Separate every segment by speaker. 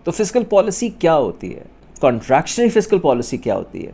Speaker 1: तो fiscal policy क्या होती है, कॉन्ट्रैक्शनरी फिस्कल पॉलिसी क्या होती है?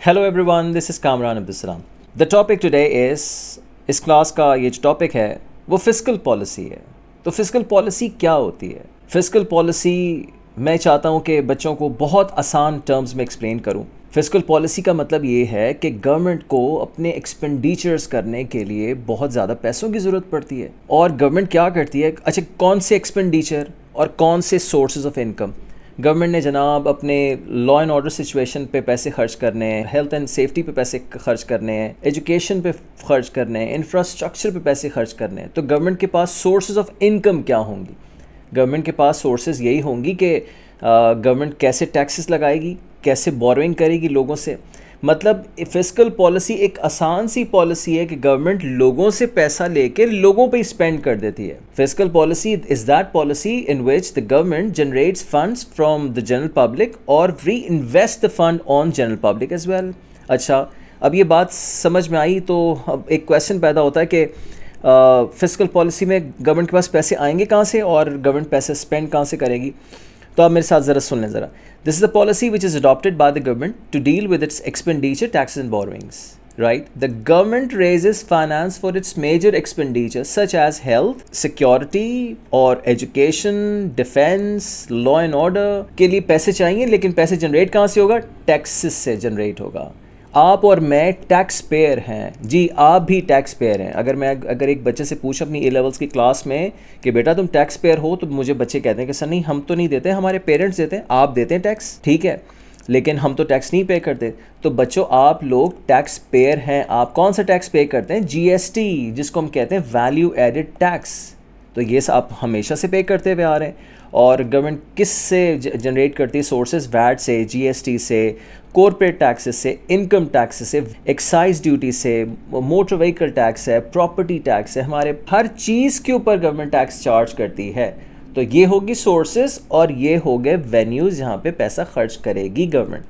Speaker 1: Hello everyone, this is Kamran Abdul. The topic today इस क्लास का ये जो टॉपिक है वो फिस्कल पॉलिसी है। तो फिस्कल पॉलिसी क्या होती है? फिस्कल पॉलिसी मैं चाहता हूँ कि बच्चों को बहुत आसान टर्म्स में एक्सप्लेन करूँ। फिस्कल पॉलिसी का मतलब ये है कि गवर्नमेंट को अपने एक्सपेंडिचर्स करने के लिए बहुत ज़्यादा पैसों की ज़रूरत पड़ती है। और गवर्नमेंट क्या करती है, अच्छा कौन से एक्सपेंडिचर और कौन से सोर्सेज ऑफ इनकम? गवर्नमेंट ने जनाब अपने लॉ एंड ऑर्डर सिचुएशन पे पैसे खर्च करने हैं, हेल्थ एंड सेफ्टी पे पैसे खर्च करने हैं, एजुकेशन पे खर्च करने हैं, इंफ्रास्ट्रक्चर पे पैसे खर्च करने हैं। तो गवर्नमेंट के पास सोर्सेज ऑफ इनकम क्या होंगी? गवर्नमेंट के पास सोर्सेज यही होंगी कि गवर्नमेंट कैसे टैक्सेस लगाएगी, कैसे बोरोइंग करेगी लोगों से। मतलब फिस्कल पॉलिसी एक आसान सी पॉलिसी है कि गवर्नमेंट लोगों से पैसा लेकर लोगों पे स्पेंड कर देती है। Fiscal policy is that policy in which the government generates funds from the general public और reinvest the fund on general public as well. अच्छा, अब ये बात समझ में आई तो अब एक क्वेश्चन पैदा होता है कि फिस्कल पॉलिसी में गवर्नमेंट के पास पैसे आएंगे कहाँ से और गवर्नमेंट पैसे स्पेंड कहाँ से करेगी? तो आप मेरे साथ ज़रा सुन लें ज़रा। This is the policy which is adopted by the government to deal with its expenditure, taxes and borrowings, right? The government raises finance for its major expenditures such as health, security or education, defense, law and order के लिए पैसे चाहिए, लेकिन पैसे generate कहाँ से होगा? Taxes से जनरेट होगा। आप और मैं टैक्स पेयर हैं जी, आप भी टैक्स पेयर हैं। अगर एक बच्चे से पूछ अपनी ए लेवल्स की क्लास में कि बेटा तुम टैक्स पेयर हो, तो मुझे बच्चे कहते हैं कि सर नहीं, हम तो नहीं देते, हमारे पेरेंट्स देते हैं। आप देते हैं टैक्स, ठीक है, लेकिन हम तो टैक्स नहीं पे करते। तो बच्चों, आप लोग टैक्स पेयर हैं। आप कौन सा टैक्स पे करते हैं? जीएसटी, जिसको हम कहते हैं वैल्यू एडेड टैक्स। तो ये आप हमेशा से पे करते हुए आ रहे हैं। और गवर्नमेंट किस से जनरेट करती है सोर्सेज? वैट से, जीएसटी से, कॉर्पोरेट टैक्सेस से, इनकम टैक्सेस से, एक्साइज ड्यूटी से, मोटर व्हीकल टैक्स है, प्रॉपर्टी टैक्स है, हमारे हर चीज़ के ऊपर गवर्नमेंट टैक्स चार्ज करती है। तो ये होगी सोर्सेज और ये हो गए वेन्यूज़ जहाँ पे पैसा खर्च करेगी गवर्नमेंट।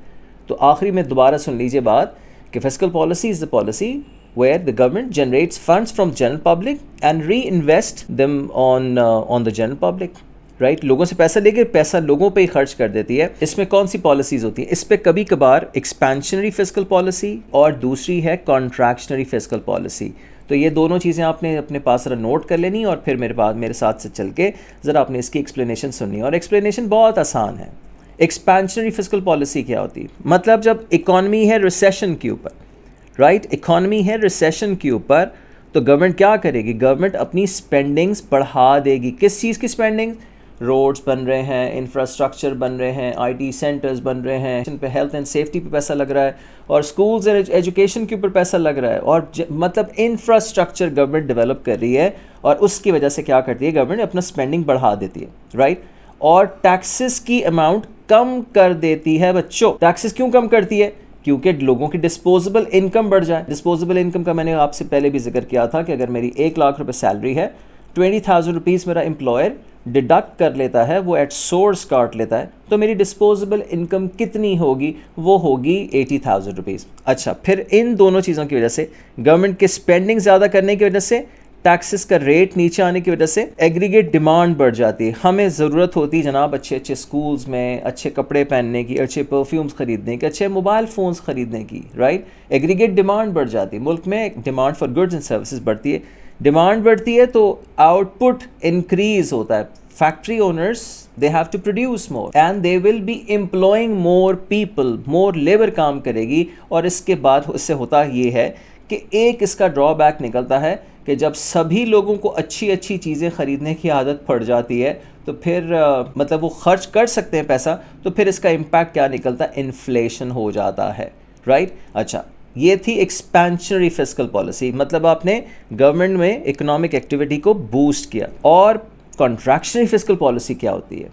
Speaker 1: तो आखिरी में दोबारा सुन लीजिए बात कि fiscal policy is the policy where the government generates funds from general public and reinvest them on the general public, right? लोगों से पैसा लेके पैसा लोगों पे ही खर्च कर देती है। इसमें कौन सी पॉलिसीज़ होती हैं? इस पे कभी कभार एक्सपेंशनरी फिस्कल पॉलिसी और दूसरी है कॉन्ट्रैक्शनरी फिस्कल पॉलिसी। तो ये दोनों चीज़ें आपने अपने पास ज़रा नोट कर लेनी और फिर मेरे साथ से चल के ज़रा आपने इसकी एक्सप्लेनेशन सुननी। और एक्सप्लेनेशन बहुत आसान है। एक्सपेंशनरी फिस्कल पॉलिसी क्या होती है? मतलब जब इकॉनमी है रिसेशन के ऊपर, राइट, इकॉनमी है रिसेशन के ऊपर, तो गवर्नमेंट क्या करेगी? गवर्नमेंट अपनी स्पेंडिंग्स बढ़ा देगी। किस चीज़ की स्पेंडिंग? रोड्स बन रहे हैं, इंफ्रास्ट्रक्चर बन रहे हैं, आईटी सेंटर्स बन रहे हैं, इन पे हेल्थ एंड सेफ्टी पे पैसा लग रहा है, और स्कूल्स एंड एजुकेशन के ऊपर पैसा लग रहा है, और मतलब इंफ्रास्ट्रक्चर गवर्नमेंट डेवलप कर रही है। और उसकी वजह से क्या करती है गवर्नमेंट? अपना स्पेंडिंग बढ़ा देती है, राइट। और टैक्सेस की अमाउंट कम कर देती है। बच्चों, टैक्सेस क्यों कम करती है? क्योंकि लोगों की डिस्पोजेबल इनकम बढ़ जाए। डिस्पोजेबल इनकम का मैंने आपसे पहले भी जिक्र किया था कि अगर मेरी 1 लाख रुपए सैलरी है, 20,000 रुपीज़ मेरा एम्प्लॉयर डिडक्ट कर लेता है, वो एट सोर्स काट लेता है, तो मेरी डिस्पोजेबल इनकम कितनी होगी? वो होगी 80,000 रुपीज़। अच्छा, फिर इन दोनों चीज़ों की वजह से, गवर्नमेंट के स्पेंडिंग ज़्यादा करने की वजह से, टैक्सेस का रेट नीचे आने की वजह से एग्रीगेट डिमांड बढ़ जाती है। हमें ज़रूरत होती है जनाब अच्छे अच्छे स्कूल्स में अच्छे कपड़े पहनने की, अच्छे परफ्यूम्स ख़रीदने की, अच्छे मोबाइल फ़ोन्स ख़रीदने की, राइट। एग्रीगेट डिमांड बढ़ जाती है। मुल्क में demand for goods and services बढ़ती है। डिमांड बढ़ती है तो आउटपुट इंक्रीज़ होता है। Factory owners, they have to produce more and they will be employing more people, more labor काम करेगी। और इसके बाद इससे होता ये है कि एक इसका ड्रॉबैक निकलता है कि जब सभी लोगों को अच्छी अच्छी चीज़ें ख़रीदने की आदत पड़ जाती है, तो फिर मतलब वो खर्च कर सकते हैं पैसा, तो फिर इसका इम्पैक्ट क्या निकलता है? इन्फ्लेशन हो जाता है, राइट। अच्छा, ये थी एक्सपेंशनरी फिस्कल पॉलिसी, मतलब आपने गवर्नमेंट में इकोनॉमिक एक्टिविटी को बूस्ट किया। और कॉन्ट्रैक्शनरी फिस्कल पॉलिसी क्या होती है?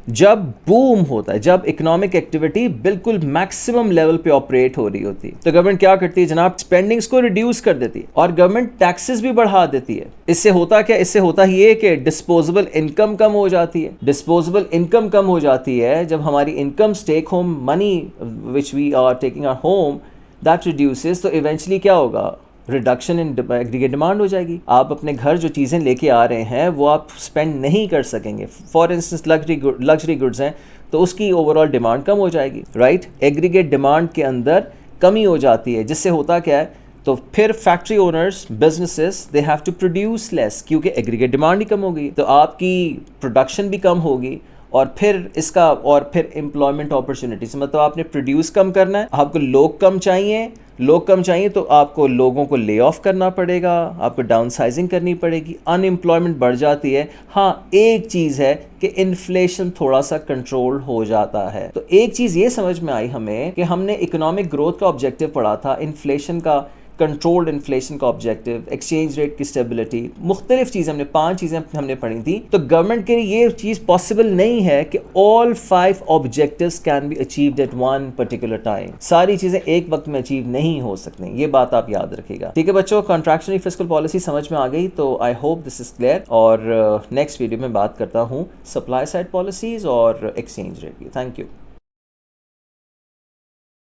Speaker 1: जब बूम होता है, जब इकोनॉमिक एक्टिविटी बिल्कुल मैक्सिमम लेवल पे ऑपरेट हो रही होती है, तो गवर्नमेंट क्या करती है जनाब? स्पेंडिंग्स को रिड्यूस कर देती है और गवर्नमेंट टैक्सेस भी बढ़ा देती है। इससे होता क्या? इससे होता ये कि डिस्पोजेबल इनकम कम हो जाती है। डिस्पोजेबल इनकम कम हो जाती है जब हमारी income, take home money which we are taking our home, that reduces. तो इवेंचुअली क्या होगा? रिडक्शन इन एग्रीगेट डिमांड हो जाएगी। आप अपने घर जो चीज़ें लेके आ रहे हैं वो आप स्पेंड नहीं कर सकेंगे। फॉर इंस्टेंस लग्जरी गुड्स हैं तो उसकी ओवरऑल डिमांड कम हो जाएगी, राइट। एग्रीगेट डिमांड के अंदर कमी हो जाती है, जिससे होता क्या है, तो फिर factory owners, businesses, they have to produce less, क्योंकि एग्रीगेट डिमांड ही कम होगी, तो आपकी प्रोडक्शन भी कम होगी और फिर एम्प्लॉयमेंट अपॉर्चुनिटीज, मतलब आपने प्रोड्यूस कम करना है, आपको लोग कम चाहिए तो आपको लोगों को ले ऑफ करना पड़ेगा, आपको डाउन साइजिंग करनी पड़ेगी, अनएम्प्लॉयमेंट बढ़ जाती है। हाँ, एक चीज़ है कि इन्फ्लेशन थोड़ा सा कंट्रोल हो जाता है। तो एक चीज़ ये समझ में आई हमें कि हमने इकोनॉमिक ग्रोथ का ऑब्जेक्टिव पढ़ा था, इन्फ्लेशन का, कंट्रोल्ड इन्फ्लेशन का ऑब्जेक्टिव, एक्सचेंज रेट की स्टेबिलिटी, मुख्तलिफ चीज़ें हमने 5 चीज़ें हमने पढ़ी थी। तो गवर्नमेंट के लिए ये चीज़ पॉसिबल नहीं है कि all 5 objectives can be achieved at one particular time. सारी चीज़ें एक वक्त में अचीव नहीं हो सकती, ये बात आप याद रखिएगा। ठीक है बच्चों, कॉन्ट्रैक्शनरी फिस्कल पॉलिसी समझ में आ गई, तो I hope this is clear. और नेक्स्ट वीडियो में बात करता हूँ सप्लाई साइड पॉलिसीज और एक्सचेंज रेट की। Thank you.